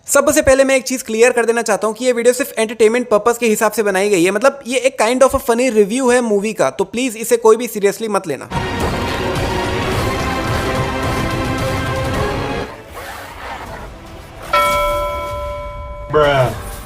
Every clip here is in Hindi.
सबसे पहले मैं एक चीज क्लियर कर देना चाहता हूँ कि ये वीडियो सिर्फ एंटरटेनमेंट पर्पस के हिसाब से बनाई गई है। मतलब ये एक kind of a funny review है मूवी का, तो प्लीज इसे कोई भी सीरियसली मत लेना।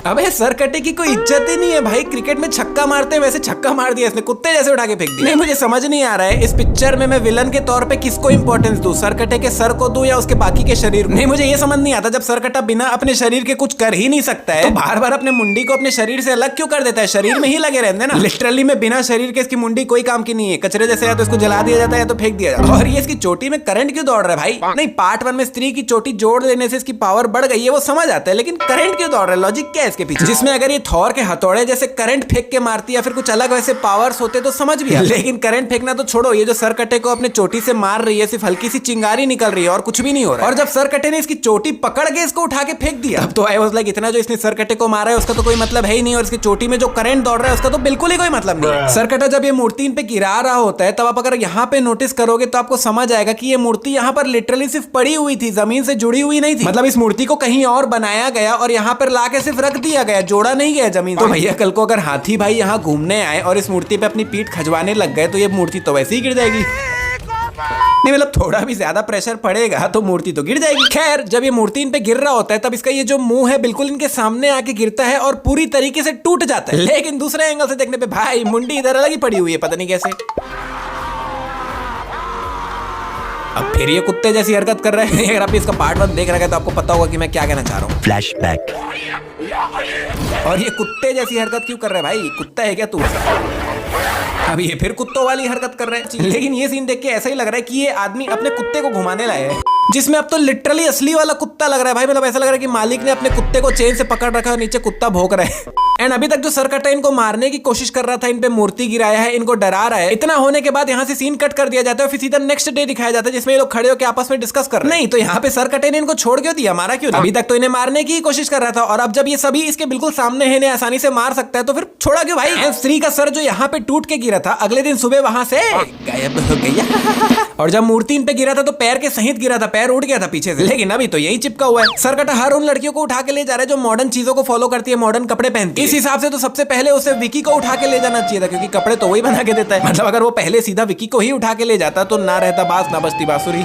अबे सर कटे की कोई इज्जत ही नहीं है भाई। क्रिकेट में छक्का मारते हैं वैसे छक्का मार दिया इसने, कुत्ते जैसे उठा के फेंक दिया। नहीं मुझे समझ नहीं आ रहा है इस पिक्चर में मैं विलन के तौर पे किसको इंपॉर्टेंस दूं, सर कटे के सर को दूं या उसके बाकी के शरीर को। नहीं मुझे ये समझ नहीं आता, जब सर कटा बिना अपने शरीर के कुछ कर ही नहीं सकता है तो बार बार अपने मुंडी को अपने शरीर से अलग क्यों कर देता है? शरीर में ही लगे रहते ना। लिटरली में बिना शरीर के इसकी मुंडी कोई काम की नहीं है, कचरे जैसे या तो इसको जला दिया जाता है या तो फेंक दिया जाता है। और ये इसकी चोटी में करंट क्यों दौड़ रहा है भाई? नहीं पार्ट 1 में स्त्री की चोटी जोड़ देने से इसकी पावर बढ़ गई है वो समझ आता है, लेकिन करंट क्यों दौड़ रहा है? लॉजिक क्या है इसके पीछे? जिसमें अगर थॉर के हथौड़े जैसे करंट फेंक के मारती या फिर कुछ अलग वैसे पावर्स होते तो समझ भी आता। लेकिन करंट फेंकना तो छोड़ो, ये जो सर कटे को अपने चोटी से मार रही है सिर्फ हल्की सी चिंगारी निकल रही है और कुछ भी नहीं हो रहा है। और जब सर कटे ने इसकी चोटी पकड़ के इसको उठा के फेंक दिया तब तो आई वाज लाइक इतना जो इसने सर कटे को मारा है उसका तो कोई मतलब है ही नहीं, और इसकी चोटी में जो करंट दौड़ रहा है उसका तो बिल्कुल ही कोई मतलब नहीं है। सर कटा जब ये मूर्ति इन पे गिरा रहा होता है तब आप अगर यहाँ पे नोटिस करोगे तो आपको समझ आएगा कि ये मूर्ति यहाँ पर लिटरली सिर्फ पड़ी हुई थी, जमीन से जुड़ी हुई नहीं थी। मतलब इस मूर्ति को कहीं और बनाया गया और यहाँ पर ला के सिर्फ रख दिया गया, जोड़ा नहीं गया जमीन। तो भैया कल को अगर हाथी भाई यहाँ घूमने आए और इस मूर्ति पे अपनी पीठ खजवाने लग गए तो ये मूर्ति तो वैसे ही गिर जाएगी। नहीं मतलब थोड़ा भी ज्यादा प्रेशर पड़ेगा तो मूर्ति तो गिर जाएगी। खैर जब ये मूर्ति इन पे गिर रहा होता है तब इसका ये जो मुंह है बिल्कुल इनके सामने आके गिरता है और पूरी तरीके से टूट जाता है। लेकिन दूसरे एंगल से देखने पे भाई मुंडी इधर अलग ही पड़ी हुई है, पता नहीं कैसे। अब फिर ये कुत्ते जैसी हरकत कर रहे हैं। अगर आप इसका पार्ट 1 देख रहे हैं तो आपको पता होगा कि मैं क्या कहना चाह रहा हूँ। फ्लैशबैक। और ये कुत्ते जैसी हरकत क्यों कर रहा है भाई? कुत्ता है क्या तू? अब ये फिर कुत्तों वाली हरकत कर रहे हैं। लेकिन ये सीन देख के ऐसा ही लग रहा है कि ये आदमी अपने कुत्ते को घुमाने लाया है, जिसमें अब तो लिटरली असली वाला कुत्ता लग रहा है भाई। मतलब ऐसा लग रहा है कि मालिक ने अपने कुत्ते को चेन से पकड़ रखा है और नीचे कुत्ता भौंक रहा है। एंड अभी तक जो सर कटा इनको मारने की कोशिश कर रहा था, इन पे मूर्ति गिराया है, इनको डरा रहा है। इतना होने के बाद यहाँ से सीन कट कर दिया जाता है, फिर सीधा नेक्स्ट डे दिखाया जाता है जिसमें ये लोग खड़े होकर आपस में डिस्कस कर रहे हैं। नहीं तो यहाँ पे सर कटे ने इनको छोड़ क्यों दिया, मारा क्यों? अभी तक तो इन्हें मारने की कोशिश कर रहा था और अब जब ये सभी इसके बिल्कुल सामने है, इन्हें आसानी से मार सकता है तो फिर छोड़ा क्यों भाई? स्त्री का सर जो यहाँ पे टूट के गिरा था अगले दिन सुबह वहां से गायब हो गया। और जब मूर्ति इन पे गिरा था तो पैर के सहित गिरा था, पैर उड़ गया था पीछे से। लेकिन अभी तो यही चिपका हुआ है। सर कटा हर उन लड़कियों को उठा के ले जा रहा है जो मॉडर्न चीजों को फॉलो करती है, मॉडर्न कपड़े पहनती है। इस हिसाब से तो सबसे पहले उसे विकी को उठा के ले जाना चाहिए था, क्योंकि कपड़े तो वही बना के देता है। मतलब अगर वो पहले सीधा विकी को ही उठा के ले जाता तो ना रहता बांस ना बजती बांसुरी।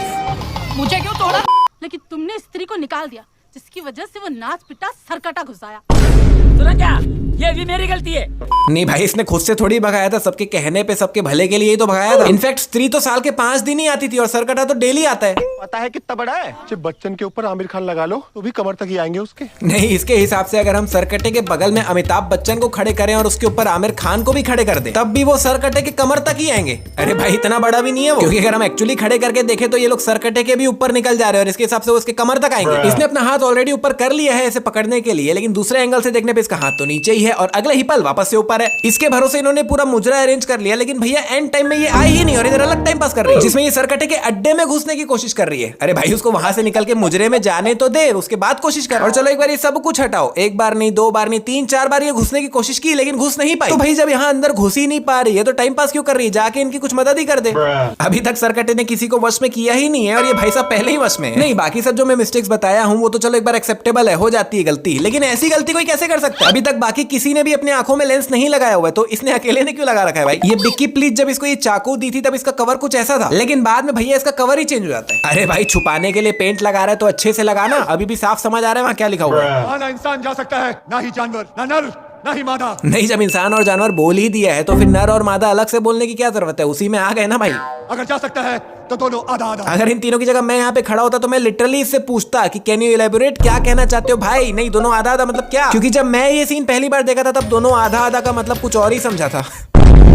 मुझे क्यों तोड़ा? लेकिन तुमने स्त्री को निकाल दिया जिसकी वजह से वो नाच पिटा सरकटा घुसाया। सुना क्या? ये भी मेरी गलती है। नहीं भाई इसने खुद से थोड़ी भगाया था, सबके कहने पे सबके भले के लिए ही तो भगाया था। इनफैक्ट स्त्री तो साल के 5 दिन ही आती थी और सरकटा तो डेली आता है। पता है कितना बड़ा है? जब बच्चन के ऊपर आमिर खान लगा लो तो भी कमर तक ही आएंगे उसके। नहीं इसके हिसाब से अगर हम सरकटे के बगल में अमिताभ बच्चन को खड़े करें और उसके ऊपर आमिर खान को भी खड़े कर दें तब भी वो सरकटे के कमर तक ही आएंगे। अरे भाई इतना बड़ा भी नहीं है वो, क्योंकि अगर हम एक्चुअली खड़े करके देखें तो ये लोग सरकटे के भी ऊपर निकल जा रहे हैं और इसके हिसाब से वो उसके कमर तक आएंगे। इसने अपना हाथ ऑलरेडी ऊपर कर लिया है इसे पकड़ने के लिए, लेकिन दूसरे एंगल से देखने पे इसका हाथ तो नीचे ही है और अगले ही पल वापस से ऊपर है। इसके भरोसे इन्होंने पूरा मुजरा अरेंज कर लिया, लेकिन भैया एंड टाइम में ये आई ही नहीं और इधर अलग टाइम पास कर रही है जिसमें ये सरकटे के अड्डे में घुसने की कोशिश कर रही है। अरे भाई उसको वहां से निकल के मुजरे में जाने तो दे, उसके बाद कोशिश कर। और चलो एक बार ये सब कुछ हटाओ, एक बार नहीं 2 बार नहीं 3-4 बार ये घुसने की कोशिश की लेकिन घुस नहीं पाई। तो भाई जब यहाँ अंदर घुस ही नहीं पा रही है तो टाइम पास क्यों कर रही है? जाके इनकी कुछ मदद ही कर दे। अभी तक सरकटे ने किसी को वश में किया ही नहीं है और ये भाई साहब पहले ही वश में है। नहीं बाकी सब जो मैं मिस्टेक्स बताया हूँ वो तो चलो एक बार एक्सेप्टेबल है, हो जाती है गलती, लेकिन ऐसी गलती कोई कैसे कर सकता है? अभी तक बाकी किसी ने भी अपने आंखों में लेंस नहीं लगाया हुआ है तो इसने अकेले ने क्यों लगा रखा है भाई? ये बिक्की प्लीज जब इसको ये चाकू दी थी तब इसका कवर कुछ ऐसा था, लेकिन बाद में भैया इसका कवर ही चेंज हो जाता है। अरे भाई छुपाने के लिए पेंट लगा रहा है तो अच्छे से लगाना, अभी भी साफ समझ आ रहा है वहाँ क्या लिखा हुआ है। ना इंसान जा सकता है, ना ही जानवर, ना नर ना ही मादा। नहीं जब इंसान और जानवर बोल ही दिया है तो फिर नर और मादा अलग से बोलने की क्या जरूरत है? उसी में आ गए ना भाई। अगर जा सकता है तो दोनों आधा आधा। अगर इन तीनों की जगह मैं यहाँ पे खड़ा होता तो मैं लिटरली इससे पूछता कि कैन यू इलैबोरेट, क्या कहना चाहते हो भाई? नहीं दोनों आधा आधा मतलब क्या? क्योंकि जब मैं ये सीन पहली बार देखा था तब दोनों आधा आधा का मतलब कुछ और ही समझा था।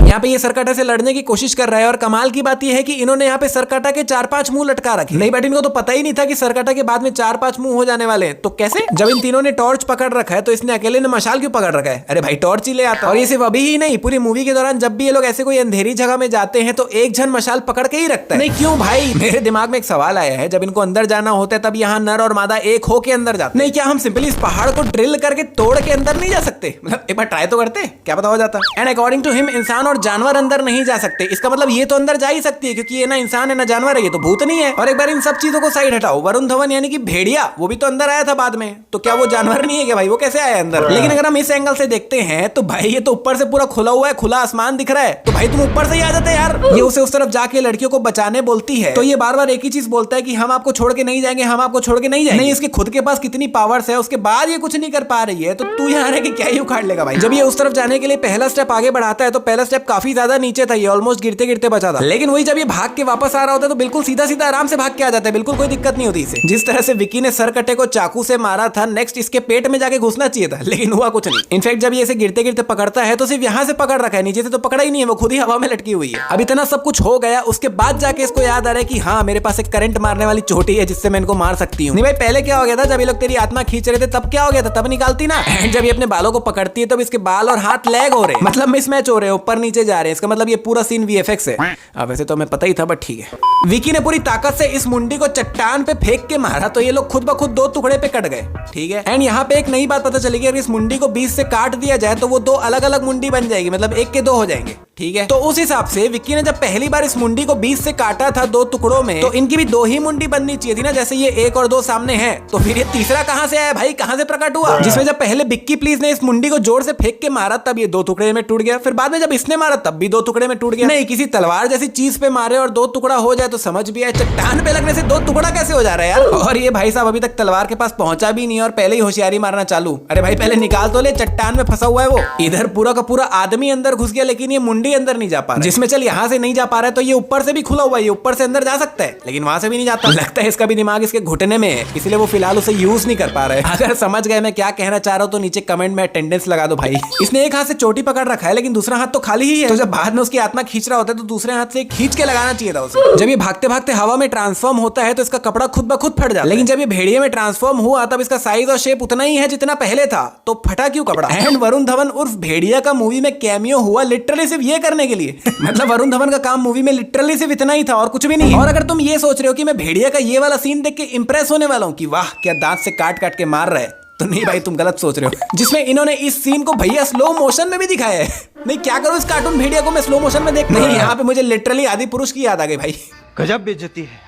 यहाँ पे ये सरकटा से लड़ने की कोशिश कर रहा है और कमाल की बात ये है कि इन्होंने यहाँ पे सरकटा के 4-5 मुंह लटका रखे। नहीं बट इनको तो पता ही नहीं था कि सरकटा के बाद में 4-5 मुंह हो जाने वाले हैं। तो कैसे? जब इन तीनों ने टॉर्च पकड़ रखा है तो इसने अकेले ने मशाल क्यों पकड़ रखा है? अरे भाई टॉर्च ही ले आता। और ये सिर्फ अभी ही नहीं, पूरी मूवी के दौरान जब भी ये लोग ऐसे कोई अंधेरी जगह में जाते हैं तो एक जन मशाल पकड़ के ही रखता है। नहीं क्यों भाई? मेरे दिमाग में एक सवाल आया है, जब इनको अंदर जाना होता है तब यहाँ नर और मादा एक हो के अंदर जाते हैं। नहीं क्या हम सिंपली इस पहाड़ को ड्रिल करके तोड़ के अंदर नहीं जा सकते? मतलब एक बार ट्राई तो करते, क्या पता हो जाता। एंड अकॉर्डिंग टू हिम इंसान और और जानवर अंदर नहीं जा सकते। इसका मतलब ये तो अंदर जा ही सकती है क्योंकि ये ना इंसान है ना जानवर है, ये तो भूत नहीं है। और एक बार इन सब चीजों को साइड हटाओ, वरुण धवन यानी कि भेड़िया वो भी तो अंदर आया था बाद में, तो क्या वो जानवर नहीं है क्या भाई? वो कैसे आया अंदर? लेकिन अगर हम इस एंगल से देखते हैं तो भाई ये तो ऊपर से पूरा खुला हुआ है, खुला आसमान दिख रहा है, तो भाई तुम ऊपर से ही आ जाते यार। ये उसे उस तरफ जाके लड़कियों को बचाने बोलती है तो ये बार बार एक ही चीज बोलता है कि हम आपको छोड़ के नहीं जाएंगे, हम आपको छोड़ के नहीं जाएंगे। नहीं, इसके खुद के पास कितनी पावर्स है, उसके बाद ये कुछ नहीं कर पा रही है, तो तू यहाँ रह के क्या ही उखाड़ लेगा भाई। जब ये उस तरफ जाने के लिए पहला स्टेप आगे बढ़ाता है तो पहला स्टेप काफी ज्यादा नीचे था, ये ऑलमोस्ट गिरते गिरते बचा था। लेकिन वही जब ये भाग के वापस आ रहा होता है तो बिल्कुल सीधा सीधा आराम से भाग के आ जाता है, बिल्कुल कोई दिक्कत नहीं होती इसे। जिस तरह से विकी ने सरकटे को चाकू से मारा था, नेक्स्ट इसके पेट में जाके घुसना चाहिए था, लेकिन हुआ कुछ नहीं। इनफैक्ट जब ये इसे गिरते गिरते पकड़ता है तो सिर्फ यहाँ से पकड़ रखा है, नीचे से तो पकड़ा ही नहीं है, वो खुद ही हवा में लटकी हुई है। अब इतना सब कुछ हो गया, उसके बाद जाके इसको याद आ रहा है कि हाँ मेरे पास एक करंट मारने वाली चोटी है जिससे मैं इनको मार सकती हूँ। नहीं भाई, पहले क्या हो गया था जब ये लोग तेरी आत्मा खींच रहे थे तब क्या हो गया था? तब निकालती ना। एंड जब ये अपने बालों को पकड़ती है तब इसके बाल और हाथ लैग हो रहे हैं, मतलब मिसमैच हो रहे हैं, ऊपर नीचे जा रहे हैं। इसका मतलब ये पूरा सीन वीएफएक्स है। अब वैसे तो हमें पता ही था बट ठीक है। विकी ने पूरी ताकत से इस मुंडी को चट्टान पे फेंक के मारा तो ये लोग खुद ब खुद दो टुकड़े पे कट गए, ठीक है। एंड यहाँ पे एक नई बात पता चली कि अगर इस मुंडी को बीच से काट दिया जाए तो वो दो अलग अलग मुंडी बन जाएगी, मतलब एक के दो हो जाएंगे, ठीक है। तो उस हिसाब से विक्की ने जब पहली बार इस मुंडी को बीच से काटा था दो टुकड़ों में, तो इनकी भी दो ही मुंडी बननी चाहिए थी ना, जैसे ये एक और दो सामने है। तो फिर ये तीसरा कहां से आया भाई, कहां से प्रकट हुआ? जिसमें जब पहले बिक्की प्लीज ने इस मुंडी को जोर से फेंक के मारा तब ये दो टुकड़े में टूट गया, फिर बाद में जब इसने मारा तब भी दो टुकड़े में टूट गया। नहीं, किसी तलवार जैसी चीज पे मारे और दो टुकड़ा हो जाए तो समझ भी आए, चट्टान पे लगने से दो टुकड़ा कैसे हो जा रहा है यार? और ये भाई साहब अभी तक तलवार के पास पहुंचा भी नहीं और पहले ही होशियारी मारना चालू। अरे भाई पहले निकाल तो ले, चट्टान में फंसा हुआ है वो। इधर पूरा का पूरा आदमी अंदर घुस गया लेकिन ये मुंडी अंदर नहीं जा पा रहा। जिसमें चल यहाँ से नहीं जा पा रहा है तो ये ऊपर से भी खुला हुआ है, ये ऊपर से अंदर जा सकता है लेकिन वहां से भी नहीं जाता। लगता है इसका भी दिमाग इसके घुटने में है, इसलिए वो फिलहाल उसे यूज नहीं कर पा रहा है। अगर समझ गए मैं क्या कहना चाह रहा हूँ तो नीचे कमेंट में अटेंडेंस लगा दो भाई। इसने एक हाथ से चोटी पकड़ रखा है लेकिन दूसरा हाथ तो खाली ही है, तो जब बाद में उसकी आत्मा खींच रहा होता है तो दूसरे हाथ से खींच के लगाना चाहिए था उसे। जब ये भागते भागते हवा में ट्रांसफॉर्म होता है तो इसका कपड़ा खुद ब खुद फट जाता है, लेकिन जब ये भेड़िए में ट्रांसफॉर्म हुआ तब इसका साइज और शेप उतना ही है जितना पहले था, तो फटा क्यों कपड़ा? एंड वरुण धवन उर्फ भेड़िया का मूवी में कैमियो हुआ लिटरली सिर्फ ये करने के लिए। मतलब वरुण धवन का काम मूवी में लिटरली सिर्फ इतना ही था और कुछ भी नहीं। और अगर तुम ये सोच रहे हो कि मैं भेड़िया का ये वाला सीन देख के इंप्रेस होने वाला हूँ कि वाह क्या दांत से काट काट के मार रहा है, तो नहीं भाई तुम गलत सोच रहे हो। जिसमें इन्होंने इस सीन को भैया स्लो मोशन में भी दिखाया है। नहीं क्या करूं इस कार्टून भेड़िया को मैं स्लो मोशन में देख, नहीं यहाँ पे मुझे लिटरली आदि पुरुष की याद आ गई भाई। गजब बेइज्जती है।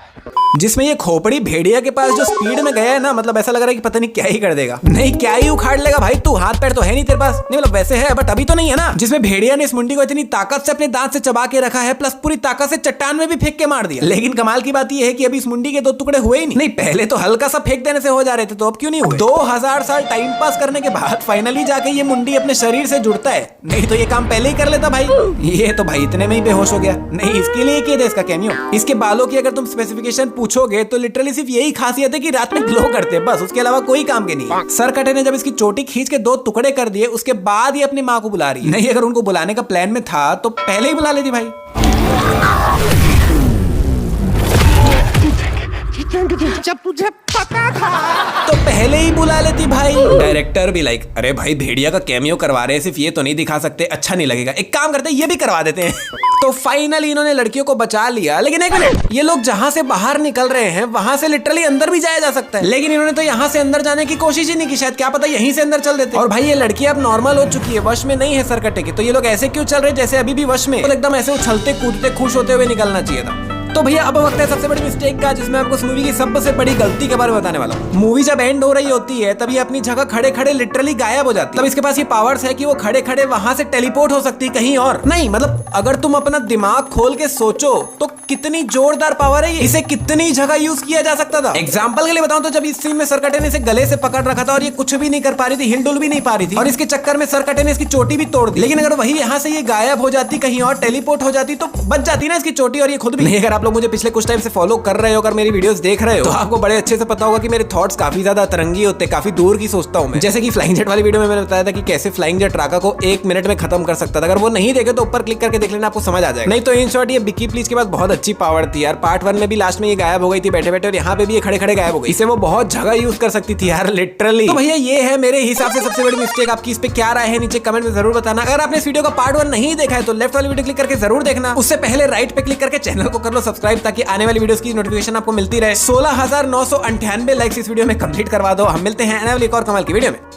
जिसमें ये खोपड़ी भेड़िया के पास जो स्पीड में गया है ना, मतलब ऐसा लग रहा है कि पता नहीं क्या ही कर देगा। नहीं क्या ही उखाड़ लेगा भाई, तू हाथ पैर तो है नहीं तेरे पास, नहीं मतलब वैसे है बट अभी तो नहीं है ना। जिसमें भेड़िया ने इस मुंडी को इतनी ताकत से अपने दांत से चबा के रखा है प्लस पूरी ताकत से चट्टान में भी फेंक के मार दिया। लेकिन कमाल की बात यह है कि अभी इस मुंडी के दो टुकड़े हुए ही नहीं। पहले तो हल्का सा फेंक देने से हो जा रहे थे, तो अब क्यों नहीं हुए? 2000 साल टाइम पास करने के बाद फाइनली जाके ये मुंडी अपने शरीर से जुड़ता है, नहीं तो ये काम पहले ही कर लेता भाई। ये तो भाई इतने में ही बेहोश हो गया। नहीं इसके लिए किया था इसका कैमियो। इसके बालों की अगर तुम स्पेसिफिकेशन पूछोगे तो लिटरली सिर्फ यही खासियत है कि रात में ग्लो करते हैं, बस उसके अलावा कोई काम के नहीं। सरकटे ने जब इसकी चोटी खींच के दो टुकड़े कर दिए उसके बाद ये अपनी माँ को बुला रही है। नहीं अगर उनको बुलाने का प्लान में था तो पहले ही बुला लेती भाई। जब तुझे पता था तो पहले ही बुला लेती भाई। डायरेक्टर भी लाइक अरे भाई भेड़िया का कैमियो करवा रहे हैं, सिर्फ ये तो नहीं दिखा सकते, अच्छा नहीं लगेगा, एक काम करते हैं ये भी करवा देते हैं। तो फाइनली इन्होंने लड़कियों को बचा लिया। लेकिन एक मिनट, ये लोग जहां से बाहर निकल रहे हैं वहां से लिटरली अंदर भी जाया जा सकता है, लेकिन इन्होंने तो यहाँ से अंदर जाने की कोशिश ही नहीं की। शायद क्या पता यहीं से अंदर चल देते। और भाई ये लड़की अब नॉर्मल हो चुकी है, वश में नहीं है सरकटे की, तो ये लोग ऐसे क्यों चल रहे जैसे अभी भी वश में, तो एकदम ऐसे उछलते कूदते खुश होते हुए निकलना चाहिए था। तो भैया अब वक्त है सबसे बड़ी मिस्टेक का, जिसमें आपको इस मूवी की सबसे बड़ी गलती के बारे में बताने वाला हूँ। मूवी जब एंड हो रही होती है तब ये अपनी जगह खड़े खड़े लिटरली गायब हो जाती है। तब इसके पास ये पावर्स है कि वो खड़े खड़े वहां से टेलीपोर्ट हो सकती है कहीं और। नहीं मतलब अगर तुम अपना दिमाग खोल के सोचो तो कितनी जोरदार पावर है ये, इसे कितनी जगह यूज किया जा सकता था। एग्जाम्पल के लिए बताऊं तो जब इस सीन में सरकटे ने इसे गले से पकड़ रखा था और ये कुछ भी नहीं कर पा रही थी, हिलडुल भी नहीं पा रही थी, और इसके चक्कर में सरकटे ने इसकी चोटी भी तोड़ दी। लेकिन अगर वही यहाँ से ये गायब हो जाती, कहीं और टेलीपोर्ट हो जाती, तो बच जाती ना इसकी चोटी और ये खुद भी नहीं। अगर आप लोग मुझे पिछले कुछ टाइम से फॉलो कर रहे हो, अगर मेरी वीडियोस देख रहे हो, तो आपको बड़े अच्छे से पता होगा कि मेरे थॉट्स काफी ज्यादा तरंगी होते हैं, काफी दूर की सोचता हूं मैं। जैसे कि फ्लाइंग जेट वाली वीडियो में मैंने बताया था कि कैसे फ्लाइंग जेट राका को 1 मिनट में खत्म कर सकता था। अगर वो नहीं देखे तो ऊपर क्लिक करके देख लेना, आपको समझ आ जाएगा। नहीं तो इन शॉर्ट ये बिक्की प्लीज के पास बहुत अच्छी पावर थी यार। पार्ट 1 में भी लास्ट में ये गायब हो गई थी बैठे बैठे, और यहाँ पे भी ये खड़े खड़े गायब हो गई। इसे वो बहुत जगह यूज कर सकती थी यार लिटरली। तो भैया ये है मेरे हिसाब से सबसे बड़ी मिस्टेक। आपकी इस पे क्या राय है नीचे कमेंट में जरूर बताना। अगर आपने इस वीडियो का पार्ट 1 नहीं देखा है तो लेफ्ट वाली वीडियो क्लिक करके जरूर देखना। उससे पहले राइट पे क्लिक करके चैनल को कर लो सब्सक्राइब, ताकि आने वाली वीडियोस की नोटिफिकेशन आपको मिलती रहे। 16,998 लाइक्स इस वीडियो में कंप्लीट करवा दो। हम मिलते हैं आने वाली एक और कमाल की वीडियो में।